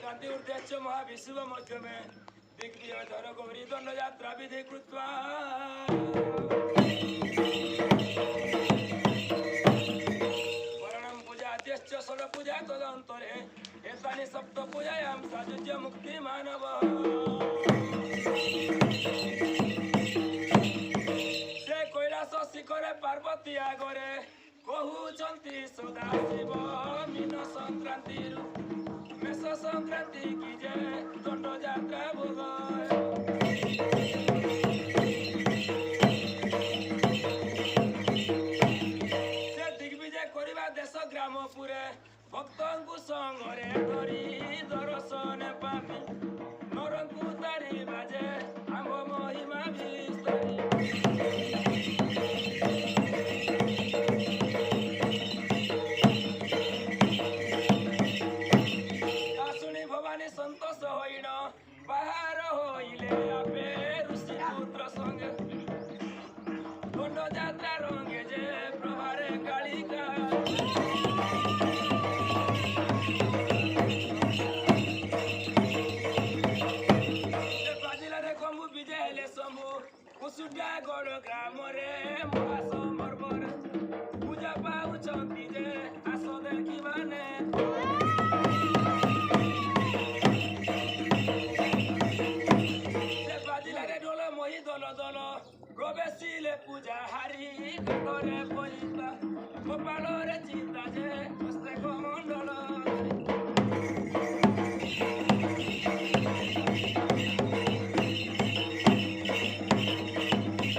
कांति ऊर्ध्वश्च महाविश्व मध्यमे दिग्विजय गौरी दंड यात्रा विधि कृत्वा वर्णम पूजाद्यश्च षड पूजा तदंतरे एतानि सप्त पूजायां सायुज्य मुक्ति मानव से कैलास शिखरे पार्वती आगरे कहउचंती सदाशिव मीन संक्रांति मेष संक्रांति की जय दंड यात्रा भोग से दिग्विजय करिबा देश ग्राम पुरे भक्तंकु संगरे धरी दर्शन पाबी नरंकु तारी बाजे आम महिमा विस्तारी कासुनी भवानी संतोष होइन बाहर होइले आपे ऋषि पुत्र संगे दंड यात्रा रंगे जे प्रभारे कालिका बाजिलारे कम्बु विजय हेले शंभु कुसुडिया गड़ ग्राम रे महासमर्वर पूजा पाउछंती जे आस देखिबाने से बाजिलारे ढोल मोहि दल दल प्रवेशिले पूजा हारी घरे पइता गोपालरे चिंता जे हस्ते कमंडल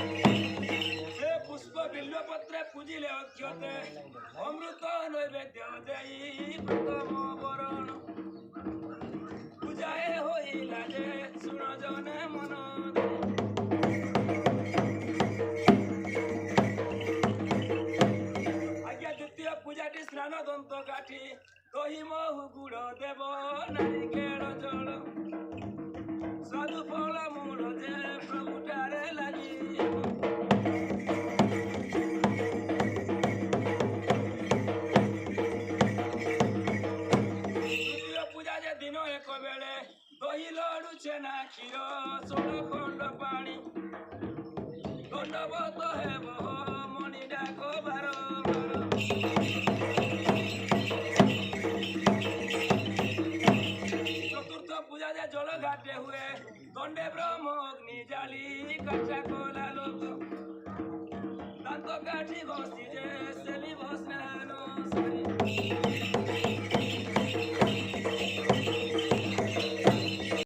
से पुष्प बिल्वपत्रे पूजिले अक्षते अमृत नैवेद्य देई प्रथम वरण पूजाए होइला जे सुन जने मन आज्ञा द्वितीय पूजाटी स्नान दंत काठी दही महु गुड़ देव नारिकेल जल साधु फल मूल जे प्रभुटारे लागि तृतीय पूजा जे दिन एक बेले दही लडु छेना क्षीर 16 खंड पानी दंडवत हेब मणि डाक बारंबार चतुर्थ पूजा जे जल घाटे हुए दंडे ब्रह्म अग्नि जाली काचा कोला लोक दांत काठी घसी जे